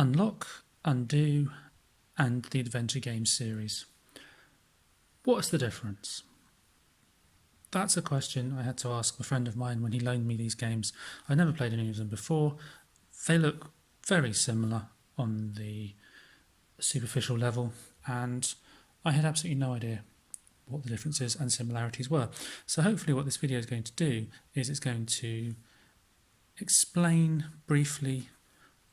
Unlock, Undo, and the Adventure Games series. What's the difference? That's a question I had to ask a friend of mine when he loaned me these games. I'd never played any of them before. They look very similar on the superficial level, and I had absolutely no idea what the differences and similarities were. So hopefully what this video is going to do is it's going to explain briefly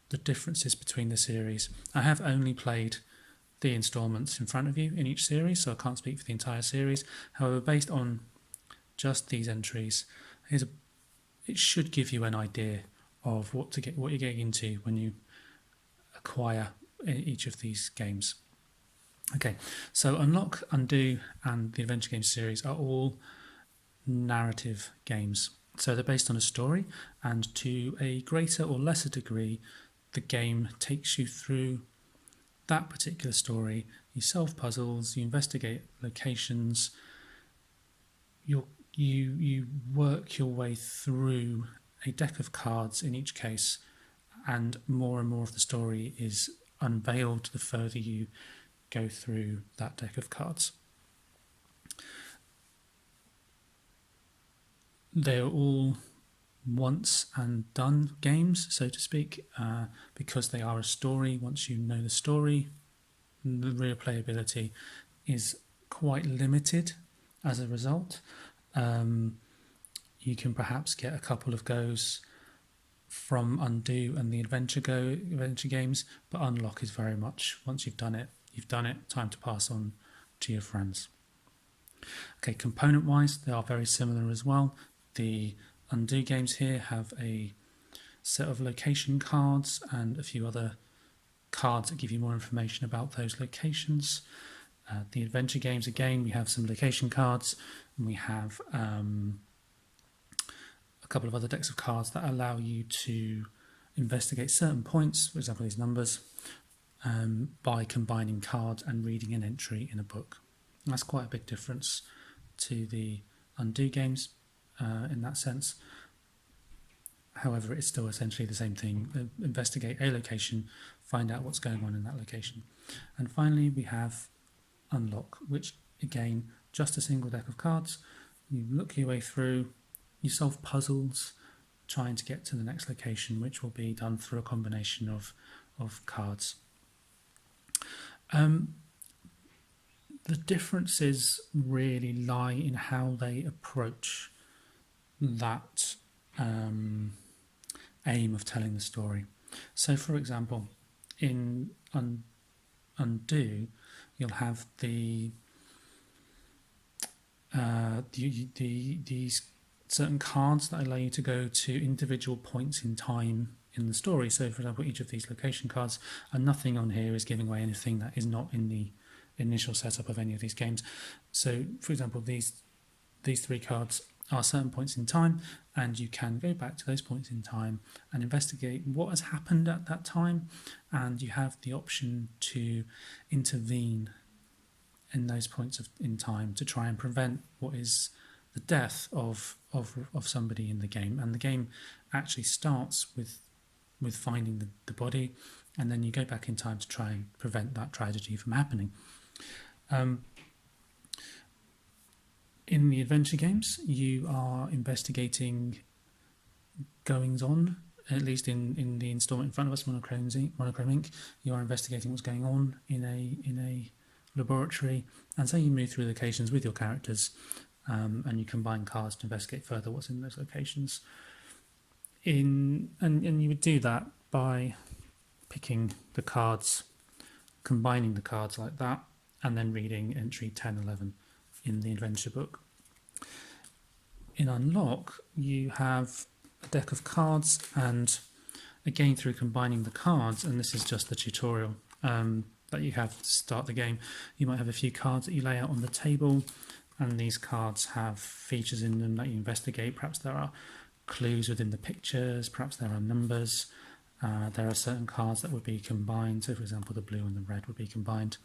the differences between the series. I have only played the instalments in front of you in each series, so I can't speak for the entire series. However, based on just these entries, it should give you an idea of what you're getting into when you acquire each of these games. Okay, so Unlock, Undo, and the Adventure Games series are all narrative games. So they're based on a story, and to a greater or lesser degree, the game takes you through that particular story. You solve puzzles, you investigate locations, you work your way through a deck of cards in each case, and more of the story is unveiled the further you go through that deck of cards. They're all once and done games, so to speak, because they are a story. Once you know the story, the replayability is quite limited as a result. You can perhaps get a couple of goes from Undo and the Adventure games, but Unlock is very much, once you've done it, time to pass on to your friends. Okay, component-wise, they are very similar as well. The Undo games here have a set of location cards and a few other cards that give you more information about those locations. The Adventure games, again, we have some location cards, and we have a couple of other decks of cards that allow you to investigate certain points, for example these numbers, by combining cards and reading an entry in a book. And that's quite a big difference to the Undo games in that sense. However, it's still essentially the same thing. Investigate a location, find out what's going on in that location. And finally, we have Unlock, which again, just a single deck of cards. You look your way through, you solve puzzles, trying to get to the next location, which will be done through a combination of cards. The differences really lie in how they approach that aim of telling the story. So, for example, in Undo, you'll have these certain cards that allow you to go to individual points in time in the story. So, for example, each of these location cards, and nothing on here is giving away anything that is not in the initial setup of any of these games. So, for example, these three cards are certain points in time, and you can go back to those points in time and investigate what has happened at that time, and you have the option to intervene in those points in time to try and prevent what is the death of somebody in the game. And the game actually starts with finding the body, and then you go back in time to try and prevent that tragedy from happening. In the adventure games, you are investigating goings on, at least in the installment in front of us, Monochrome Inc. You are investigating what's going on in a laboratory, and so you move through locations with your characters, and you combine cards to investigate further what's in those locations. And you would do that by picking the cards, combining the cards like that, and then reading entry 10, 11 in the adventure book. In Unlock, you have a deck of cards, and again through combining the cards, and this is just the tutorial that you have to start the game, you might have a few cards that you lay out on the table, and these cards have features in them that you investigate. Perhaps there are clues within the pictures, perhaps there are numbers, there are certain cards that would be combined, so for example the blue and the red would be combined.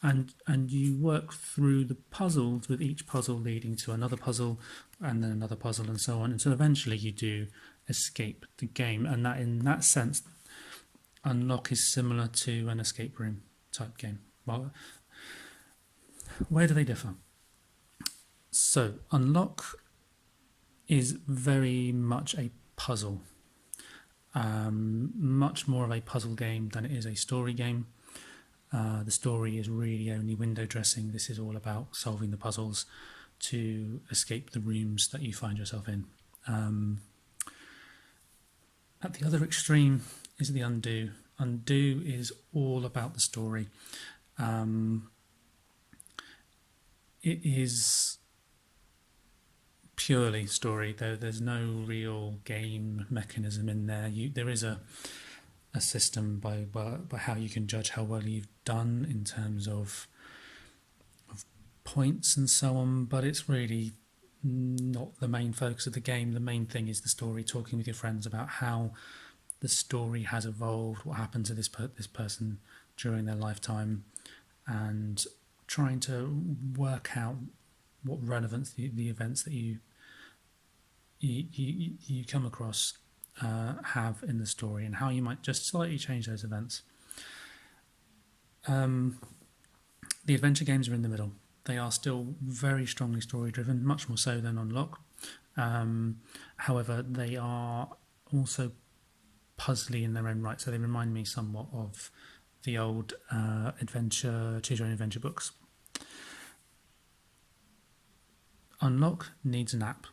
And you work through the puzzles, with each puzzle leading to another puzzle, and then another puzzle, and so on, until eventually you do escape the game. And that, in that sense, Unlock is similar to an escape room type game. Well, where do they differ? So, Unlock is very much a puzzle, much more of a puzzle game than it is a story game. The story is really only window dressing. This is all about solving the puzzles to escape the rooms that you find yourself in. At the other extreme is the Undo. Undo is all about the story. It is purely story. There's no real game mechanism in there. There is a system by how you can judge how well you've done in terms of points and so on, but it's really not the main focus of the game. The main thing is the story, talking with your friends about how the story has evolved, what happened to this person during their lifetime, and trying to work out what relevance the events that you come across have in the story, and how you might just slightly change those events. The adventure games are in the middle. They are still very strongly story driven, much more so than Unlock. However, they are also puzzly in their own right, so they remind me somewhat of the old choose your own adventure books. Unlock needs an app.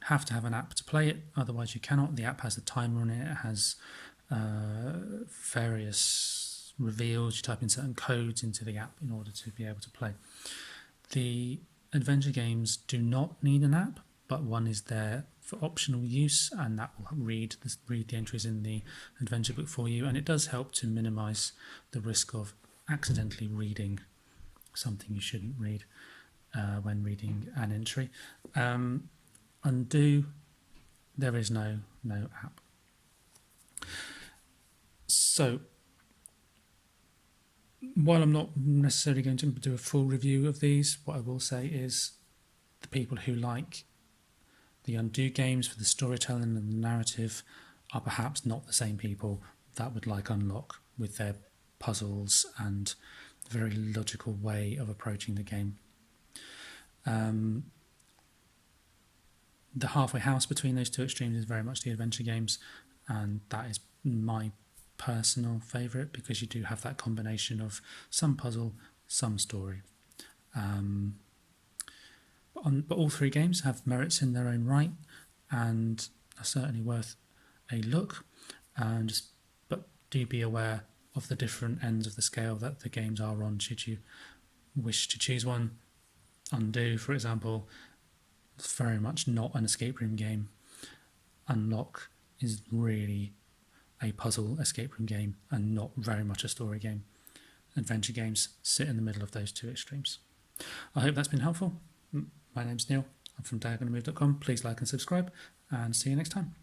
Have to have an app to play it, otherwise you cannot. The app has a timer on it. It has various reveals. You type in certain codes into the app in order to be able to play. The adventure games do not need an app, but one is there for optional use, and that will read the entries in the adventure book for you, and it does help to minimise the risk of accidentally reading something you shouldn't read when reading an entry. Undo, there is no app. So, while I'm not necessarily going to do a full review of these, what I will say is the people who like the Undo games for the storytelling and the narrative are perhaps not the same people that would like Unlock with their puzzles and the very logical way of approaching the game. The halfway house between those two extremes is very much the adventure games, and that is my personal favourite because you do have that combination of some puzzle, some story. But all three games have merits in their own right and are certainly worth a look. But do be aware of the different ends of the scale that the games are on should you wish to choose one. Undo, for example, is very much not an escape room game. Unlock is really a puzzle escape room game and not very much a story game. Adventure games sit in the middle of those two extremes. I hope that's been helpful. My name's Neil. I'm from diagonalmove.com. Please like and subscribe, and see you next time.